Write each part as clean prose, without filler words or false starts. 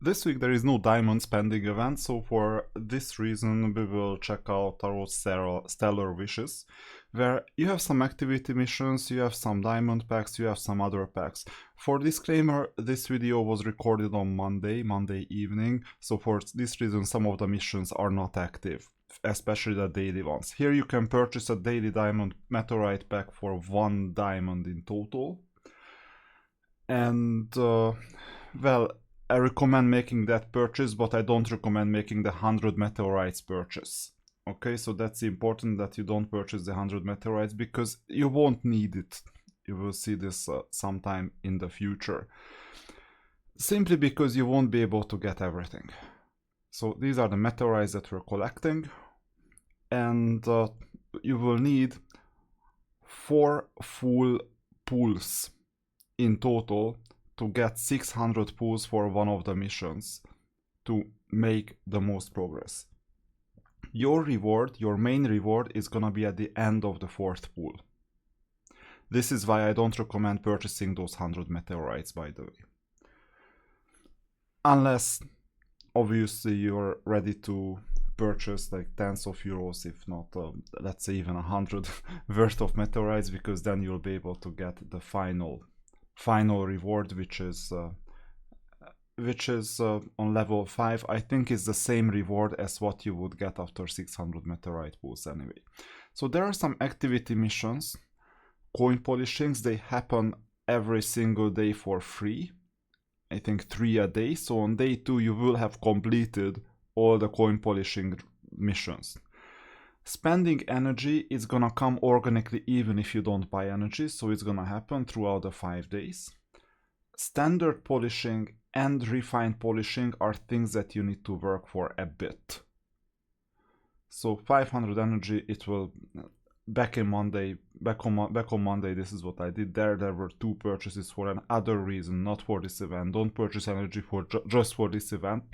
This week there is no diamond spending event, so for this reason we will check out Tarot Stellar Wishes, where you have some activity missions, you have some diamond packs, you have some other packs. For disclaimer, this video was recorded on Monday evening, so for this reason some of the missions are not active, especially the daily ones. Here you can purchase a daily diamond meteorite pack for 1 diamond in total. And well, I recommend making that purchase, but I don't recommend making the 100 meteorites purchase. Okay, so that's important that you don't purchase the 100 meteorites because you won't need it. You will see this sometime in the future. Simply because you won't be able to get everything. So these are the meteorites that we're collecting. And you will need 4 full pulls in total to get 600 pulls for one of the missions to make the most progress. Your reward, your main reward, is gonna be at the end of the 4th pull. This is why I don't recommend purchasing those 100 meteorites, by the way. Unless, obviously, you're ready to purchase like tens of euros, if not, let's say even 100 worth of meteorites, because then you'll be able to get the final reward, which is on level 5. I think is the same reward as what you would get after 600 meteorite pulls anyway. So there are some activity missions, coin polishings. They happen every single day for free. I think 3 a day. So on day 2 you will have completed all the coin polishing missions. Spending energy is gonna come organically even if you don't buy energy, so it's gonna happen throughout the 5 days. Standard polishing and refined polishing are things that you need to work for a bit. So 500 energy, it will back on Monday, this is what I did. There were 2 purchases for another reason, not for this event. Don't purchase energy for just for this event,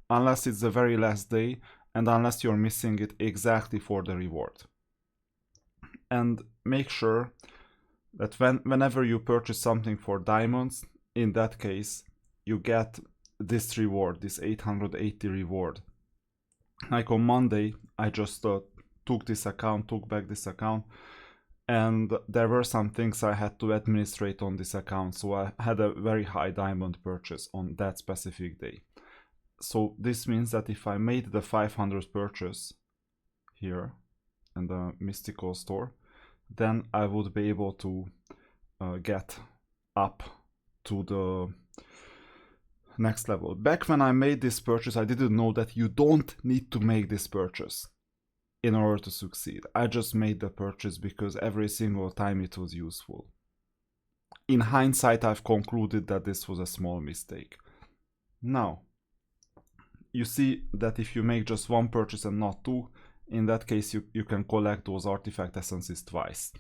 unless it's the very last day and unless you're missing it exactly for the reward. And make sure that whenever you purchase something for diamonds, in that case, you get this reward, this 880 reward. Like on Monday, I just took back this account, and there were some things I had to administrate on this account, so I had a very high diamond purchase on that specific day. So this means that if I made the 500 purchase here in the mystical store, then I would be able to get up to the next level. Back when I made this purchase, I didn't know that you don't need to make this purchase in order to succeed. I just made the purchase because every single time it was useful. In hindsight, I've concluded that this was a small mistake. Now, you see that if you make just 1 purchase and not 2, in that case you can collect those artifact essences twice.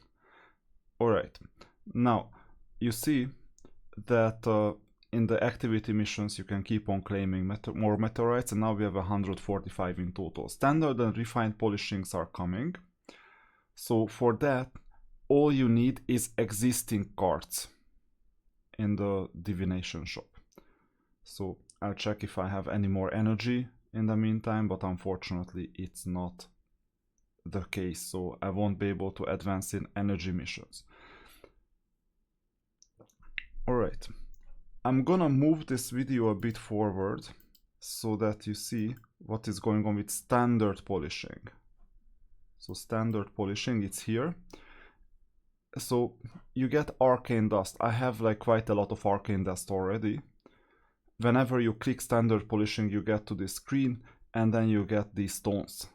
Alright, now you see that in the activity missions you can keep on claiming more meteorites, and now we have 145 in total. Standard and refined polishings are coming, so for that all you need is existing cards in the divination shop. So I'll check if I have any more energy in the meantime, but unfortunately it's not the case, so I won't be able to advance in energy missions. Alright, I'm gonna move this video a bit forward so that you see what is going on with standard polishing. So standard polishing, it's here. So you get arcane dust. I have like quite a lot of arcane dust already. Whenever you click standard polishing, you get to this screen and then you get these stones.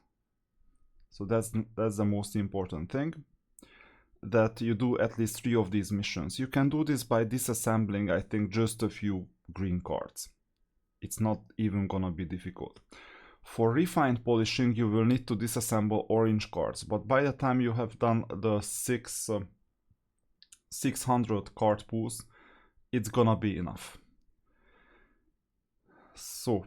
So that's the most important thing, that you do at least 3 of these missions. You can do this by disassembling, I think, just a few green cards. It's not even gonna be difficult. For refined polishing, you will need to disassemble orange cards, but by the time you have done the 600 card pulls, it's gonna be enough. So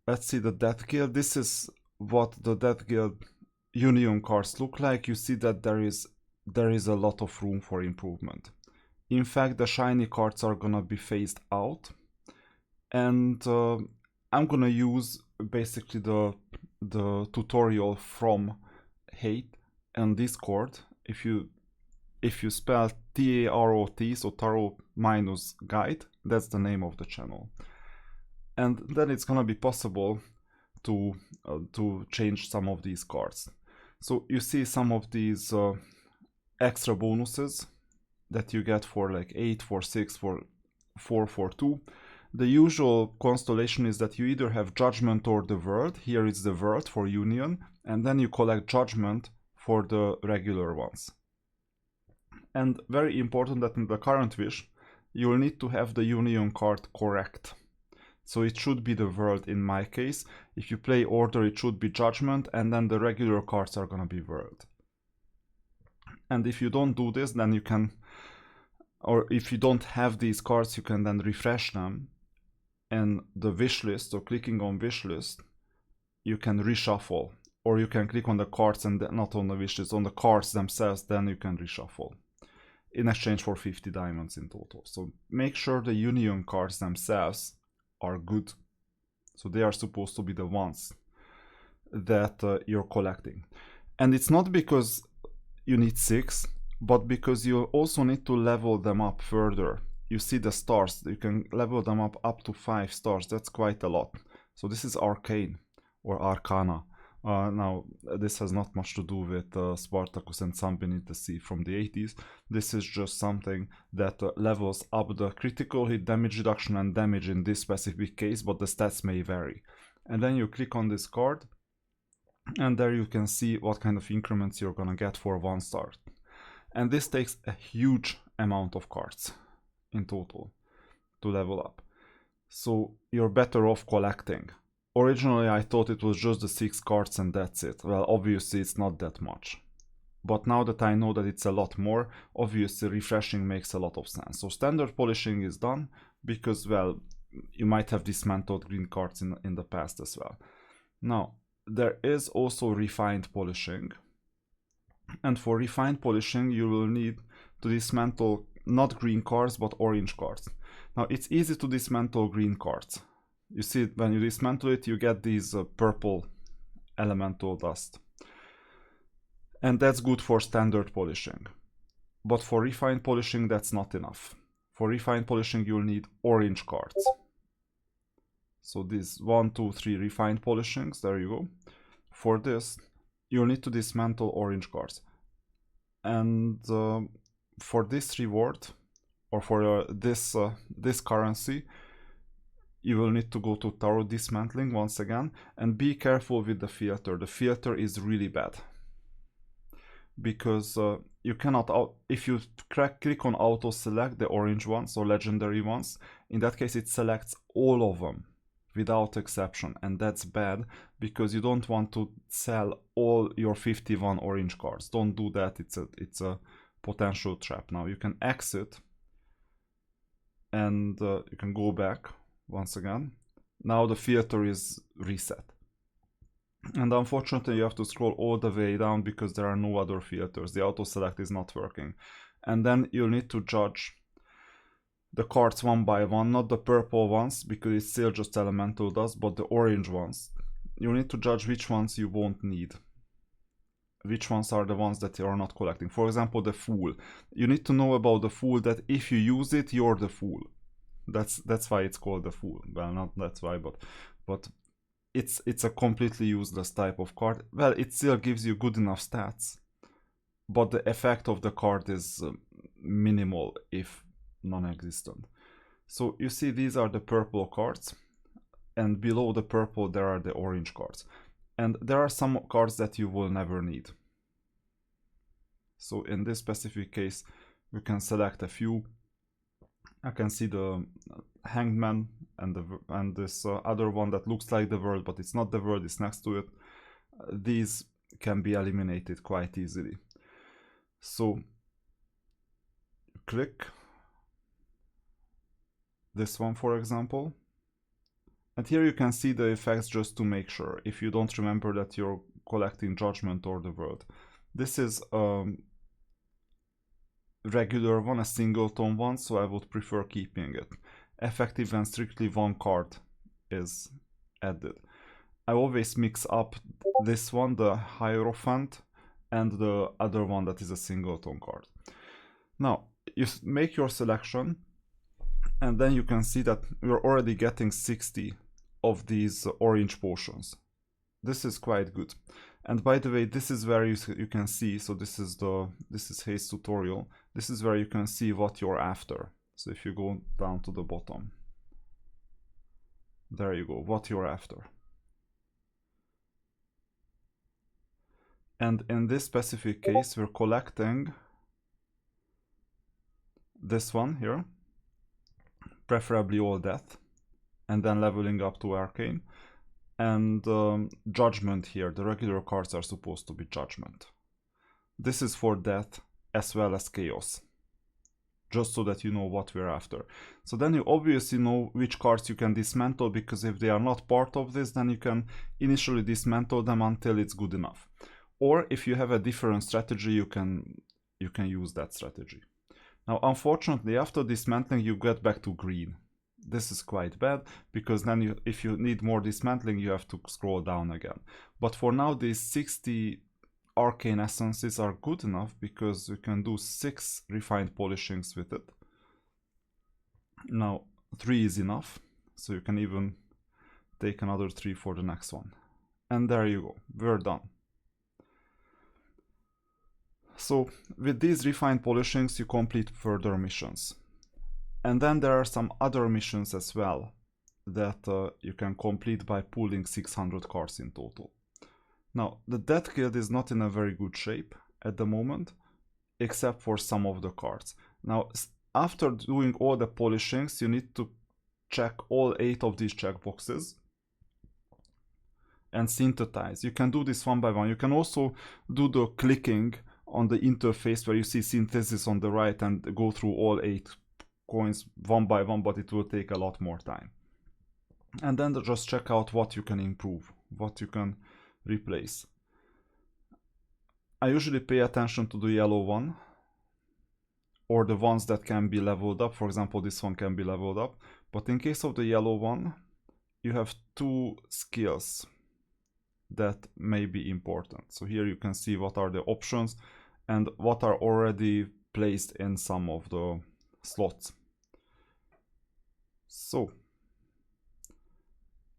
let's see the Death Guild. This is what the Death Guild Union cards look like. You see that there is a lot of room for improvement. In fact, the shiny cards are gonna be phased out, And I'm gonna use basically the tutorial from Hate and Discord. If you spell TAROT, so Tarot minus Guide, that's the name of the channel. And then it's gonna be possible to change some of these cards. So you see some of these extra bonuses that you get for like 8, for 6, for 4, for 2. The usual constellation is that you either have Judgment or the World. Here is the World for Union, and then you collect Judgment for the regular ones. And very important that in the current wish, you will need to have the Union card correct. So it should be the World in my case. If you play Order, it should be Judgment, and then the regular cards are gonna be World. And if you don't do this, then you can, or if you don't have these cards, you can then refresh them. And the wish list, so clicking on wish list, you can reshuffle, or you can click on the cards and not on the wish list, on the cards themselves, then you can reshuffle in exchange for 50 diamonds in total. So make sure the Union cards themselves are good. So they are supposed to be the ones that you're collecting. And it's not because you need 6, but because you also need to level them up further. You see the stars, you can level them up to 5 stars. That's quite a lot. So this is Arcane or Arcana. Now, this has not much to do with Spartacus and Sun Beneath the Sea from the 80s. This is just something that levels up the critical hit, damage reduction, and damage in this specific case, but the stats may vary. And then you click on this card, and there you can see what kind of increments you're gonna get for 1 star. And this takes a huge amount of cards in total to level up. So you're better off collecting. Originally I thought it was just the 6 cards and that's it. Well, obviously it's not that much. But now that I know that it's a lot more, obviously refreshing makes a lot of sense. So standard polishing is done because, well, you might have dismantled green cards in the past as well. Now, there is also refined polishing. And for refined polishing, you will need to dismantle not green cards, but orange cards. Now, it's easy to dismantle green cards. You see, when you dismantle it, you get these purple elemental dust. And that's good for standard polishing. But for refined polishing, that's not enough. For refined polishing, you'll need orange cards. So these 1, 2, 3 refined polishings, there you go. For this, you'll need to dismantle orange cards. And for this reward, or for this currency, you will need to go to Tarot Dismantling once again, and be careful with the filter. The filter is really bad. Because you cannot, if you click on auto select the orange ones or legendary ones, in that case it selects all of them without exception, and that's bad because you don't want to sell all your 51 orange cards. Don't do that. It's a potential trap. Now you can exit and you can go back once again. Now the filter is reset. And unfortunately you have to scroll all the way down because there are no other filters. The auto select is not working. And then you'll need to judge the cards one by one, not the purple ones because it's still just elemental dust, but the orange ones. You need to judge which ones you won't need. Which ones are the ones that you are not collecting. For example, the Fool. You need to know about the Fool that if you use it, you're the Fool. That's why it's called the Fool. Well, not that's why, but it's a completely useless type of card. Well, it still gives you good enough stats, but the effect of the card is minimal, if non-existent. So you see these are the purple cards, and below the purple there are the orange cards. And there are some cards that you will never need. So in this specific case, we can select a few. I can see the Hangman and this other one that looks like the World, but it's not the World, it's next to it. These can be eliminated quite easily. So click this one, for example, and here you can see the effects just to make sure, if you don't remember that you're collecting Judgment or the World. This is regular one, a singleton one, so I would prefer keeping it. effective when strictly one card is added. I always mix up this one, the Hierophant, and the other one that is a singleton card. Now, you make your selection, and then you can see that we're already getting 60 of these orange potions. This is quite good. And by the way, this is where you can see, so this is Haze tutorial. This is where you can see what you're after. So if you go down to the bottom, there you go, what you're after. And in this specific case, we're collecting this one here, preferably all death, and then leveling up to arcane. And judgment here, the regular cards are supposed to be judgment. This is for death as well as chaos, just so that you know what we're after. So then you obviously know which cards you can dismantle, because if they are not part of this, then you can initially dismantle them until it's good enough. Or if you have a different strategy, you can use that strategy. Now, unfortunately, after dismantling, you get back to green. This is quite bad, because then if you need more dismantling, you have to scroll down again. But for now, these 60 arcane essences are good enough, because you can do 6 refined polishings with it. Now, 3 is enough, so you can even take another 3 for the next one. And there you go, we're done. So with these refined polishings, you complete further missions. And then there are some other missions as well that you can complete by pulling 600 cards in total. Now, the Death Guild is not in a very good shape at the moment, except for some of the cards. Now, after doing all the polishings, you need to check all 8 of these checkboxes and synthesize. You can do this one by one. You can also do the clicking on the interface where you see synthesis on the right and go through all 8 coins one by one, but it will take a lot more time. And then just check out what you can improve, what you can replace. I usually pay attention to the yellow one, or the ones that can be leveled up. For example, this one can be leveled up, but in case of the yellow one, you have 2 skills that may be important. So here you can see what are the options and what are already placed in some of the slots. So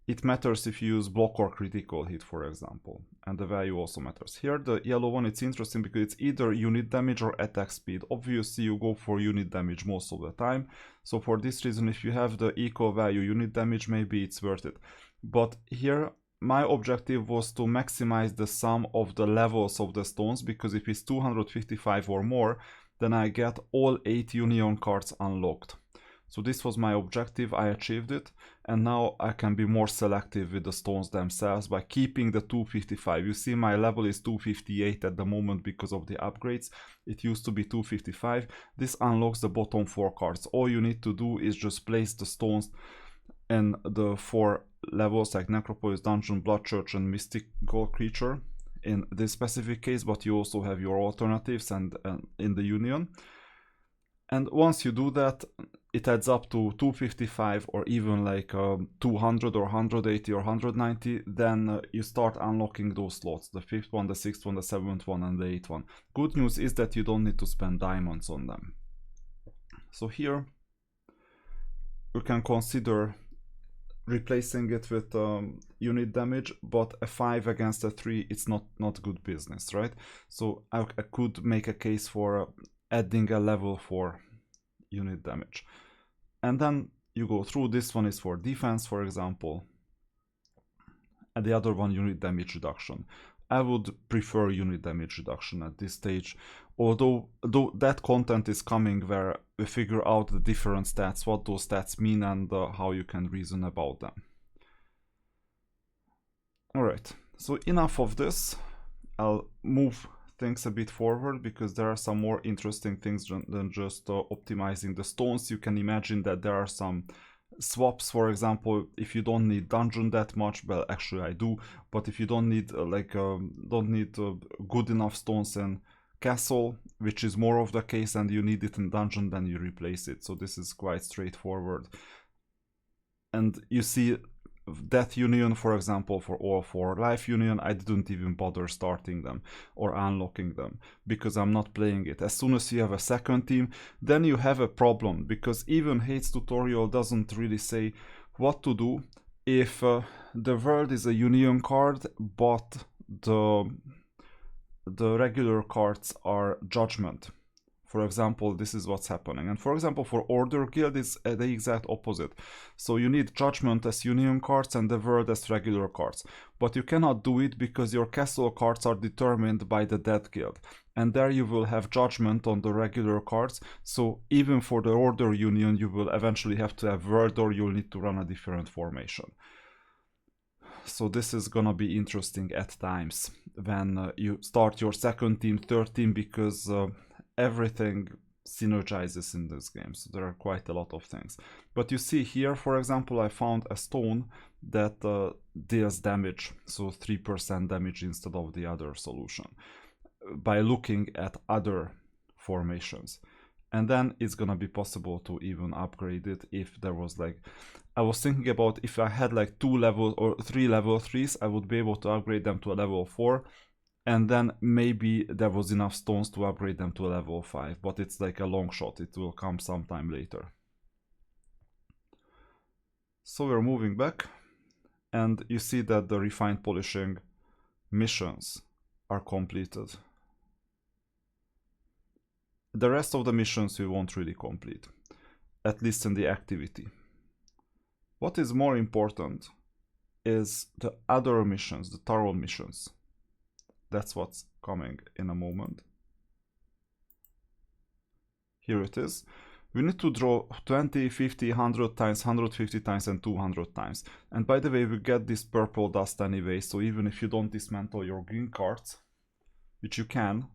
it matters if you use block or critical hit, for example, and the value also matters. Here the yellow one, it's interesting because it's either unit damage or attack speed. Obviously you go for unit damage most of the time, so for this reason, if you have the equal value unit damage, maybe it's worth it. But here my objective was to maximize the sum of the levels of the stones, because if it's 255 or more, then I get all 8 union cards unlocked. So this was my objective, I achieved it, and now I can be more selective with the stones themselves by keeping the 255. You see my level is 258 at the moment because of the upgrades. It used to be 255. This unlocks the bottom 4 cards. All you need to do is just place the stones in the 4 levels, like Necropolis, Dungeon, Bloodchurch, and Mystical Creature in this specific case, but you also have your alternatives and in the Union. And once you do that, it adds up to 255 or even like 200 or 180 or 190. Then you start unlocking those slots, the 5th one, the 6th one, the 7th one, and the 8th one. Good news is that you don't need to spend diamonds on them. So here you can consider replacing it with unit damage, but a 5 against a 3, it's not good business, right? So I could make a case for adding a level for unit damage. And then you go through. This one is for defense, for example, and the other one unit damage reduction. I would prefer unit damage reduction at this stage, although that content is coming where we figure out the different stats, what those stats mean, and how you can reason about them. Alright, so enough of this. I'll move things a bit forward because there are some more interesting things than just optimizing the stones. You can imagine that there are some swaps. For example, if you don't need dungeon that much, well, actually I do, but if you don't need good enough stones in castle, which is more of the case, and you need it in dungeon, then you replace it. So this is quite straightforward. and you see Death Union, for example, for all four. Life Union, I didn't even bother starting them or unlocking them because I'm not playing it. As soon as you have a second team, then you have a problem, because even Hate's tutorial doesn't really say what to do if the world is a Union card, but the regular cards are Judgment. For example, this is what's happening. And for example, for Order Guild, it's the exact opposite. So you need Judgment as Union cards and the World as regular cards. But you cannot do it because your castle cards are determined by the Death Guild. And there you will have Judgment on the regular cards. So even for the Order Union, you will eventually have to have World, or you'll need to run a different formation. So this is gonna be interesting at times when you start your second team, third team, because everything synergizes in this game. So there are quite a lot of things. But you see here, for example, I found a stone that deals damage, so 3% damage instead of the other solution, by looking at other formations. And then it's gonna be possible to even upgrade it if there was like, I was thinking about if I had like 2 level or 3 level 3s, I would be able to upgrade them to a level 4. And then maybe there was enough stones to upgrade them to a level 5, but it's like a long shot, it will come sometime later. So we're moving back, and you see that the refined polishing missions are completed. The rest of the missions we won't really complete, at least in the activity. What is more important is the other missions, the Tarot missions. That's what's coming in a moment. Here it is. We need to draw 20, 50, 100 times, 150 times, and 200 times. And by the way, we get this purple dust anyway, so even if you don't dismantle your green cards, which you can,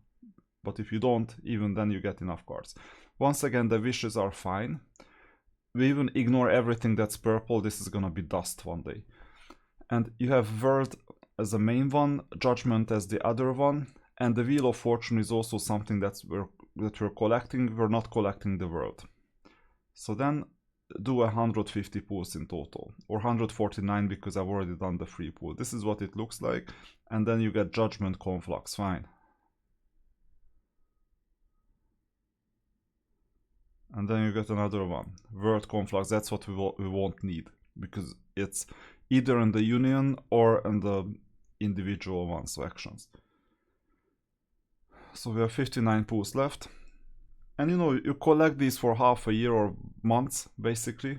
but if you don't, even then you get enough cards. Once again, the wishes are fine. We even ignore everything that's purple. This is gonna be dust one day. And you have World as the main one, Judgment as the other one, and the Wheel of Fortune is also something that we're collecting. We're not collecting the World. So then do 150 pulls in total, or 149 because I've already done the free pull. This is what it looks like, and then you get Judgment Conflux, fine. And then you get another one, World Conflux. That's what we won't need, because it's either in the Union or in the individual ones, so actions. So we have 59 pulls left. And you know, you collect these for half a year or months, basically.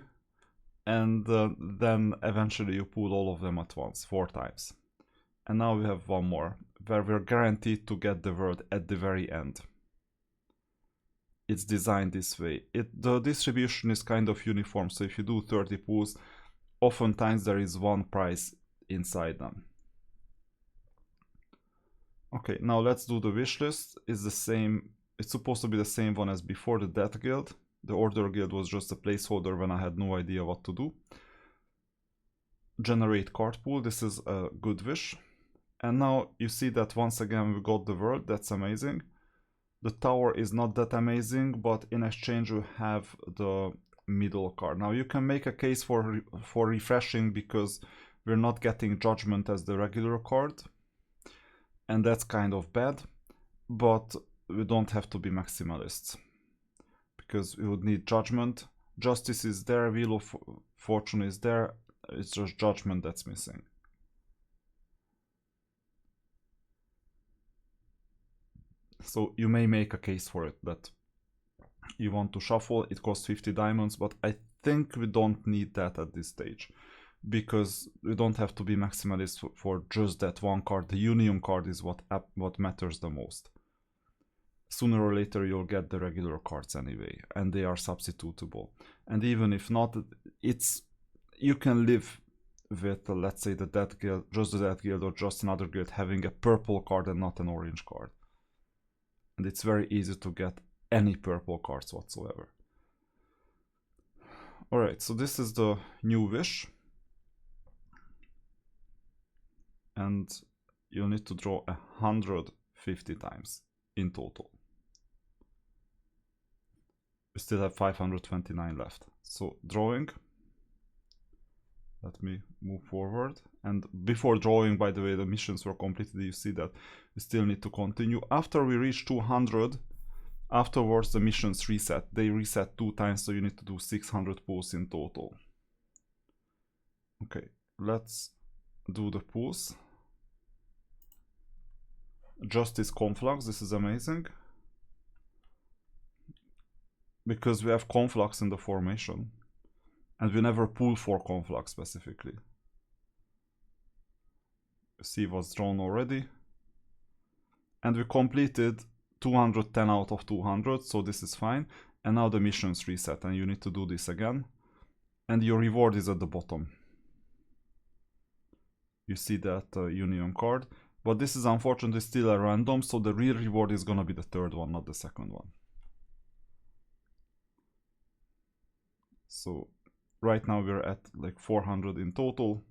And then eventually you pull all of them at once, 4 times. And now we have one more, where we're guaranteed to get the World at the very end. It's designed this way. The distribution is kind of uniform, so if you do 30 pulls, oftentimes there is one prize inside them. Okay, now let's do the wish list. It's the same, it's supposed to be the same one as before, the Death Guild. The Order Guild was just a placeholder when I had no idea what to do. Generate card pool, this is a good wish. And now you see that once again we got the World, that's amazing. The Tower is not that amazing, but in exchange we have the middle card. Now you can make a case for refreshing, because we're not getting Judgment as the regular card. And that's kind of bad, but we don't have to be maximalists, because we would need Judgment. Justice is there, Wheel of Fortune is there, it's just Judgment that's missing. So you may make a case for it, that you want to shuffle, it costs 50 diamonds, but I think we don't need that at this stage, because we don't have to be maximalist for just that one card. The Union card is what matters the most. Sooner or later you'll get the regular cards anyway, and they are substitutable. And even if not, you can live with, let's say, the Death Guild, just the Death Guild, or just another guild having a purple card and not an orange card. And it's very easy to get any purple cards whatsoever. Alright, so this is the new wish. And you'll need to draw 150 times in total. We still have 529 left. So drawing. Let me move forward. And before drawing, by the way, the missions were completed. You see that we still need to continue. After we reach 200, afterwards the missions reset. They reset 2 times, so you need to do 600 pulls in total. Okay, let's do the pulls. Justice Conflux, this is amazing. Because we have Conflux in the formation. And we never pull for Conflux specifically. See what's drawn already. And we completed 210 out of 200, so this is fine. And now the missions reset, and you need to do this again. And your reward is at the bottom. You see that Union card. But this is unfortunately still a random, so the real reward is gonna be the third one, not the second one. So right now we're at like 400 in total.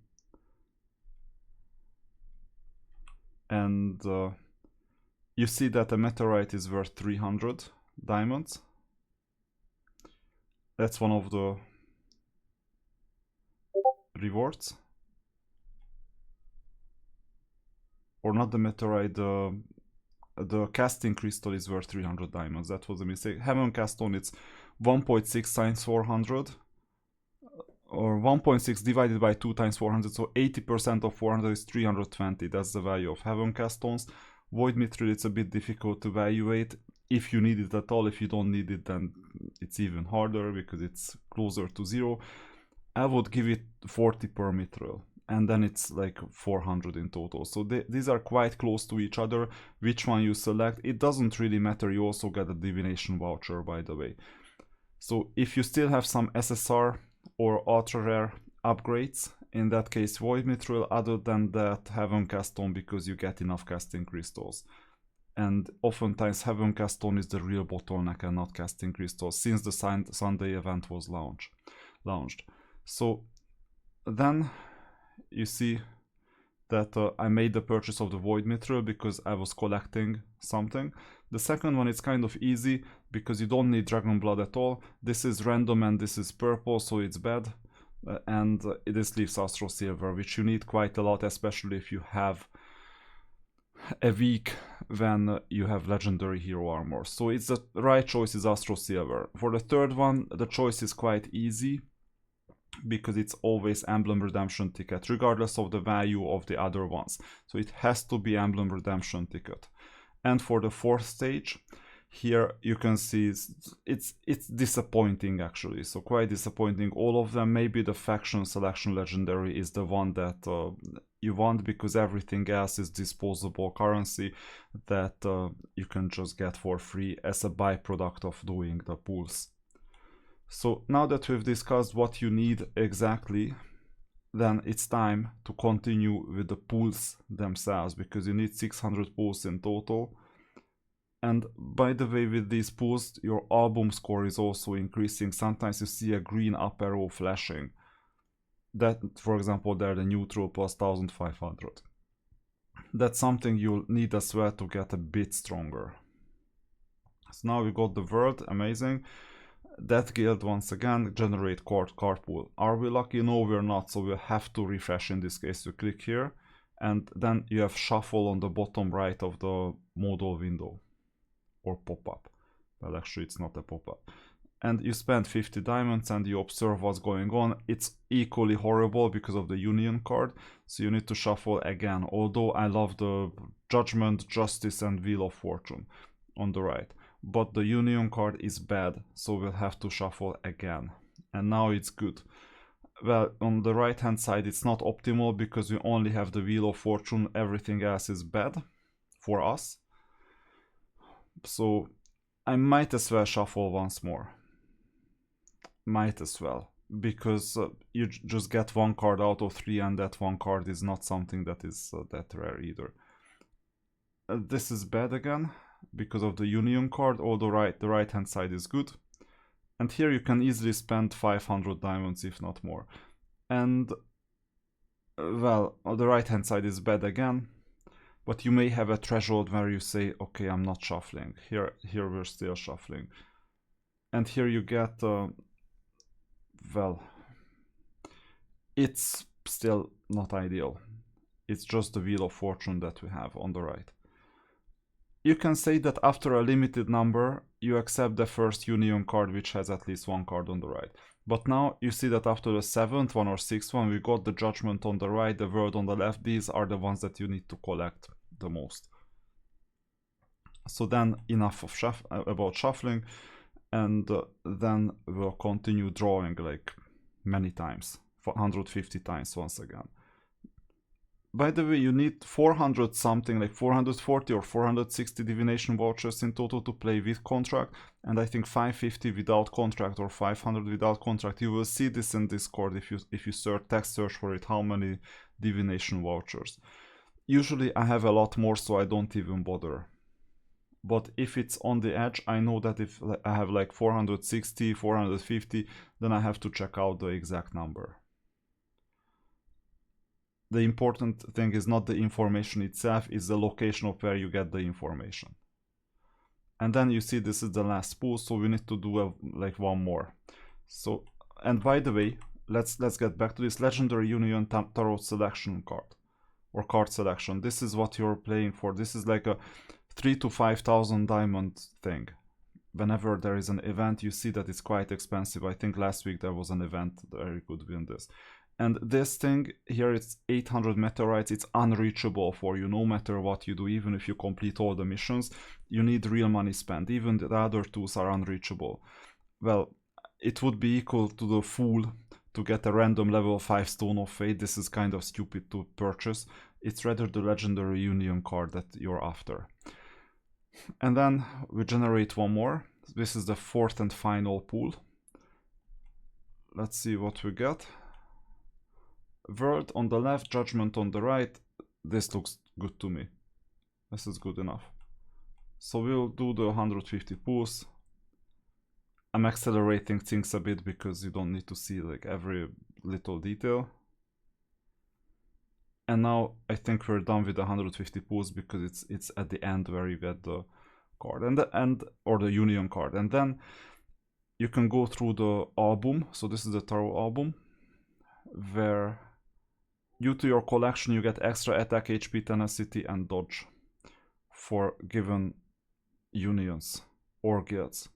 And you see that a meteorite is worth 300 diamonds. That's one of the rewards. Or not the meteorite, the casting crystal is worth 300 diamonds. That was a mistake. Heaven cast stone, it's 1.6 times 400. Or 1.6 divided by 2 times 400, so 80% of 400 is 320. That's the value of Heaven cast stones. Void Mithril, it's a bit difficult to evaluate if you need it at all. If you don't need it, then it's even harder because it's closer to 0. I would give it 40 per Mithril, and then it's like 400 in total. So these are quite close to each other. Which one you select, it doesn't really matter. You also get a divination voucher, by the way. So if you still have some SSR or ultra rare upgrades, in that case Void Mithril, other than that Heaven cast stone, because you get enough casting crystals. And oftentimes Heaven cast stone is the real bottleneck and not casting crystals, since the Sunday event was launched. So then you see that I made the purchase of the Void Mithril because I was collecting something. The second one is kind of easy because you don't need Dragon Blood at all. This is random and this is purple, so it's bad. And this leaves Astro Silver, which you need quite a lot, especially if you have a week when you have legendary hero armor. So it's the right choice is Astro Silver. For the third one, the choice is quite easy because it's always Emblem Redemption ticket, regardless of the value of the other ones. So it has to be Emblem Redemption ticket. And for the fourth stage, here you can see it's disappointing actually. So quite disappointing, all of them. Maybe the faction selection legendary is the one that you want, because everything else is disposable currency that you can just get for free as a byproduct of doing the pulls. So now that we've discussed what you need exactly, then it's time to continue with the pulls themselves, because you need 600 pulls in total. And by the way, with these pulls, your album score is also increasing. Sometimes you see a green up arrow flashing. That, for example, there the neutral plus 1500. That's something you'll need as well to get a bit stronger. So now we got the world, amazing. That guild once again, generate card pool. Are we lucky? No, we're not, so we'll have to refresh in this case. You click here, and then you have shuffle on the bottom right of the modal window. Or pop-up. Well, actually it's not a pop-up. And you spend 50 diamonds and you observe what's going on. It's equally horrible because of the Union card, so you need to shuffle again. Although I love the Judgment, Justice and Wheel of Fortune on the right. But the Union card is bad, so we'll have to shuffle again. And now it's good. Well, on the right hand side it's not optimal because we only have the Wheel of Fortune, everything else is bad for us. So I might as well shuffle once more. Might as well, because you just get one card out of 3, and that one card is not something that is that rare either. This is bad again because of the Union card, although the right hand side is good. And here you can easily spend 500 diamonds if not more. And well, the right hand side is bad again. But you may have a threshold where you say, okay, I'm not shuffling. Here we're still shuffling. And here you get, well, it's still not ideal. It's just the Wheel of Fortune that we have on the right. You can say that after a limited number, you accept the first Union card, which has at least one card on the right. But now you see that after the 7th one or 6th one, we got the Judgment on the right, the World on the left. These are the ones that you need to collect the most. So then enough of about shuffling, and then we'll continue drawing like many times, 150 times once again. By the way, you need 400 something, like 440 or 460 divination vouchers in total to play with contract, and I think 550 without contract or 500 without contract. You will see this in Discord if you text search for it, how many divination vouchers. Usually I have a lot more, so I don't even bother. But if it's on the edge, I know that if I have like 460, 450, then I have to check out the exact number. The important thing is not the information itself, it's the location of where you get the information. And then you see this is the last spool, so we need to do like one more. So, and by the way, let's get back to this Legendary Union Tarot selection card, or card selection. This is what you're playing for. This is like a 3,000 to 5,000 diamond thing. Whenever there is an event, you see that it's quite expensive. I think last week there was an event where you could win this. And this thing here, it's 800 meteorites. It's unreachable for you, no matter what you do. Even if you complete all the missions, you need real money spent. Even the other tools are unreachable. Well, it would be equal to the Fool to get a random level 5 Stone of Fate. This is kind of stupid to purchase. It's rather the Legendary Union card that you're after. And then we generate one more. This is the 4th and final pool. Let's see what we get. World on the left, Judgment on the right. This looks good to me. This is good enough. So we'll do the 150 pulls. I'm accelerating things a bit because you don't need to see like every little detail. And now I think we're done with the 150 pulls because it's at the end where you get the card or the Union card. And then you can go through the album. So this is the tarot album, where due to your collection you get extra attack, HP, tenacity and dodge for given unions or guilds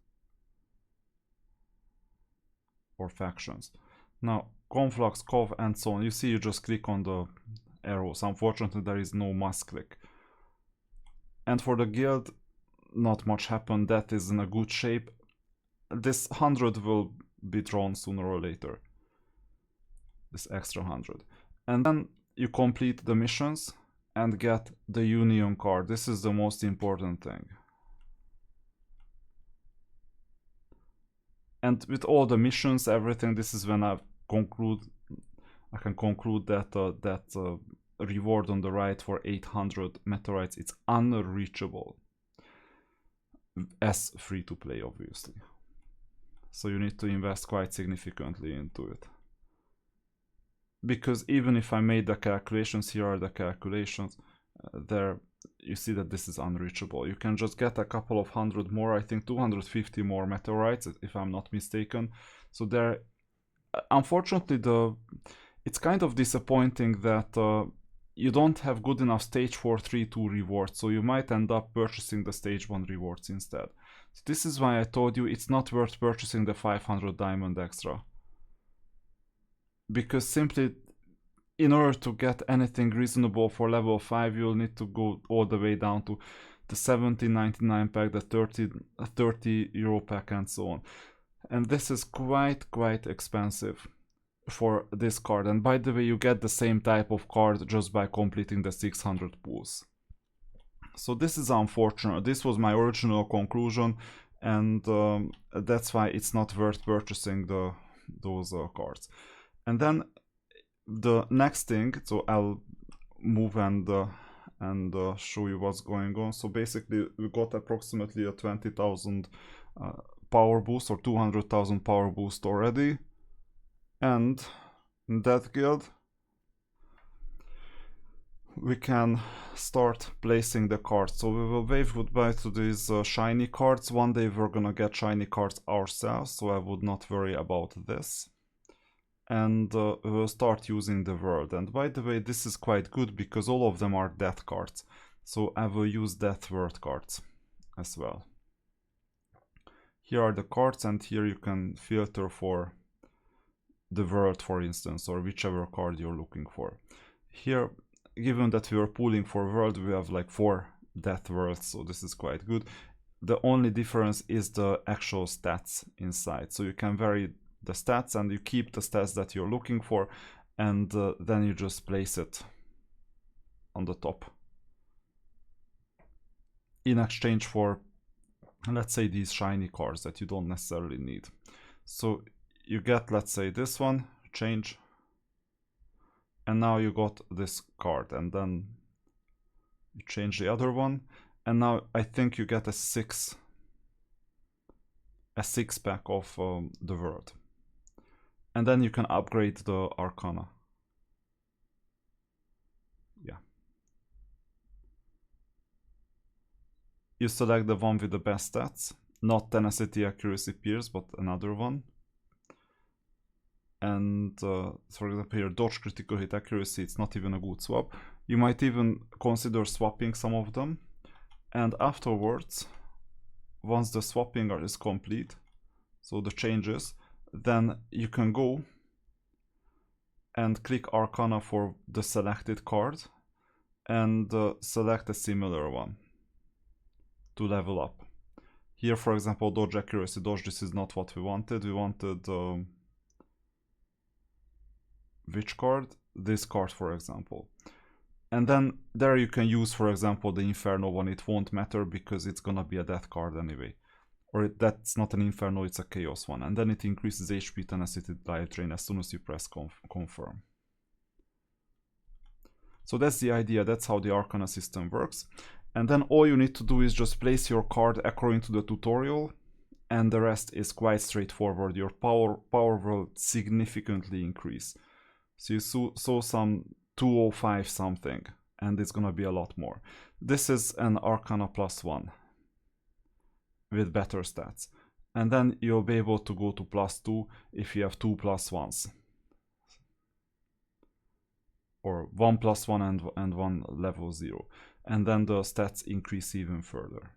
or factions. Now Conflux, Cov and so on. You see, you just click on the arrows. Unfortunately there is no must click. And for the guild, not much happened. That is in a good shape. This 100 will be drawn sooner or later. This extra 100. And then you complete the missions and get the Union card. This is the most important thing. And with all the missions, everything, this is when I can conclude that reward on the right for 800 meteorites, it's unreachable as free to play, obviously. So you need to invest quite significantly into it. Because even if I made the calculations, here are the calculations, there you see that this is unreachable. You can just get a couple of hundred more, I think 250 more meteorites, if I'm not mistaken. So there, unfortunately, it's kind of disappointing that you don't have good enough stage 4 3-2 rewards, so you might end up purchasing the stage 1 rewards instead. So this is why I told you it's not worth purchasing the 500 diamond extra. Because simply, in order to get anything reasonable for level 5, you'll need to go all the way down to the 17.99 pack, the 30 euro pack and so on. And this is quite expensive for this card. And by the way, you get the same type of card just by completing the 600 pulls. So this is unfortunate. This was my original conclusion, and that's why it's not worth purchasing those cards. And then the next thing, so I'll move and show you what's going on. So basically we got approximately a 20,000 power boost or 200,000 power boost already. And in that guild we can start placing the cards. So we will wave goodbye to these shiny cards. One day we're gonna get shiny cards ourselves, so I would not worry about this. and we'll start using the world. And by the way, this is quite good because all of them are death cards, so I will use death world cards as well. Here are the cards, and here you can filter for the world, for instance, or whichever card you're looking for. Here, given that we are pulling for world, we have like 4 death worlds, so this is quite good. The only difference is the actual stats inside, so you can vary the stats and you keep the stats that you're looking for, and then you just place it on the top in exchange for, let's say, these shiny cards that you don't necessarily need. So you get, let's say, this one, change, and now you got this card, and then you change the other one, and now I think you get a six pack of the world. And then you can upgrade the Arcana. Yeah. You select the one with the best stats, not Tenacity, Accuracy, Pierce, but another one. And for example here, Dodge, Critical Hit, Accuracy, it's not even a good swap. You might even consider swapping some of them. And afterwards, once the swapping is complete, so the changes, then you can go and click Arcana for the selected card and select a similar one to level up. Here, for example, Dodge, Accuracy, Dodge, this is not what we wanted. We wanted which card? This card, for example. And then there you can use, for example, the Inferno one. It won't matter because it's gonna be a death card anyway. Or that's not an Inferno, it's a Chaos one. And then it increases HP, Tenacity, Life Drain as soon as you press confirm. So that's the idea, that's how the Arcana system works. And then all you need to do is just place your card according to the tutorial, and the rest is quite straightforward. Your power will significantly increase. So you saw some 205 something, and it's gonna be a lot more. This is an Arcana +1 with better stats, and then you'll be able to go to +2 if you have 2 +1s, or 1 +1 and 1 level 0, and then the stats increase even further.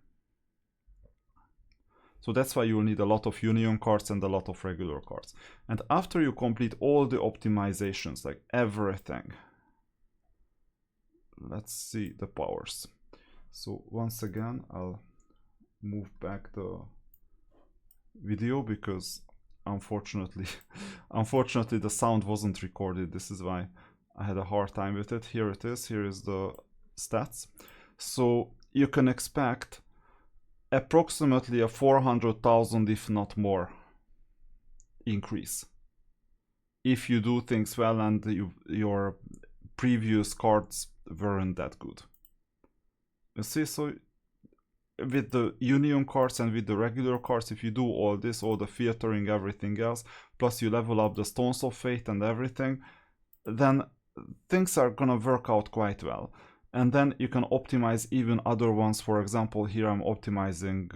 So that's why you'll need a lot of Union cards and a lot of regular cards. And after you complete all the optimizations, like everything, let's see the powers. So once again, I'll move back the video because unfortunately the sound wasn't recorded. This is why I had a hard time with it. Here it is. Here is the stats. So you can expect approximately a 400,000, if not more, increase if you do things well and your previous cards weren't that good. You see, so with the Union cards and with the regular cards, if you do all this, all the filtering, everything else, plus you level up the Stones of Fate and everything, then things are gonna work out quite well. And then you can optimize even other ones. For example, here I'm optimizing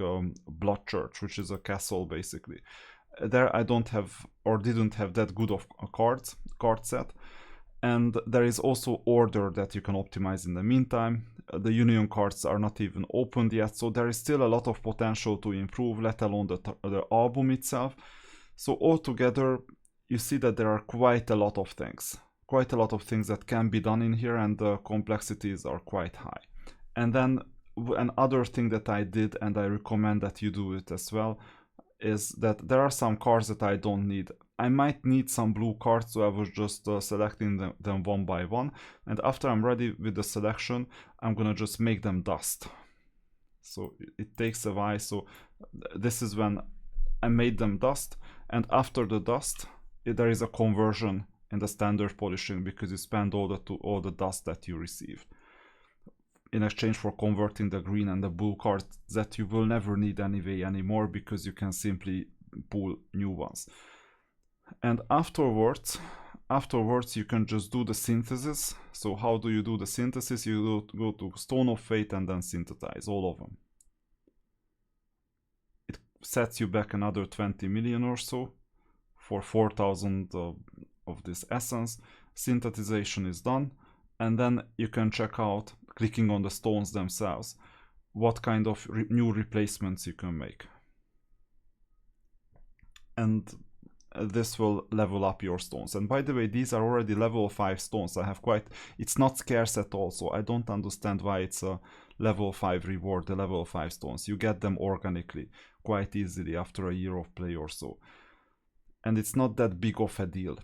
Blood Church, which is a castle basically. There I don't have, or didn't have, that good of a card set. And there is also Order that you can optimize in the meantime. The Union cards are not even opened yet, so there is still a lot of potential to improve, let alone the album itself. So altogether, you see that there are quite a lot of things that can be done in here, and the complexities are quite high. And then another thing that I did, and I recommend that you do it as well, is that there are some cards that I don't need. I might need some blue cards, so I was just selecting them one by one, and after I'm ready with the selection, I'm gonna just make them dust. So it takes a while. So this is when I made them dust, and after the dust there is a conversion in the standard polishing, because you spend all the dust that you received in exchange for converting the green and the blue cards that you will never need anyway anymore, because you can simply pull new ones. And afterwards you can just do the synthesis. So how do you do the synthesis? You go to Stone of Fate and then synthesize all of them. It sets you back another 20 million or so for 4,000 of this essence. Synthetization is done, and then you can check out, clicking on the stones themselves, what kind of new replacements you can make. And this will level up your stones. And by the way, these are already level 5 stones. It's not scarce at all, so I don't understand why it's a level 5 reward, the level 5 stones. You get them organically, quite easily after a year of play or so. And it's not that big of a deal.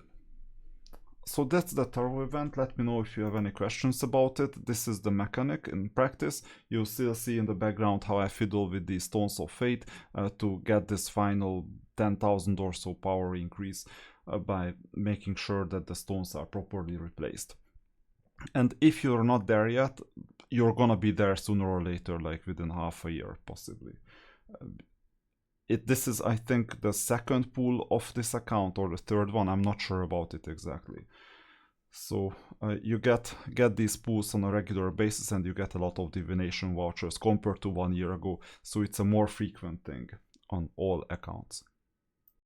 So that's the Turbo event. Let me know if you have any questions about it. This is the mechanic in practice. You'll still see in the background how I fiddle with these Stones of Fate to get this final 10,000 or so power increase by making sure that the stones are properly replaced. And if you're not there yet, you're gonna be there sooner or later, like within half a year possibly. This is, I think, the second pool of this account, or the third one. I'm not sure about it exactly. So you get these pools on a regular basis, and you get a lot of divination vouchers compared to 1 year ago. So it's a more frequent thing on all accounts.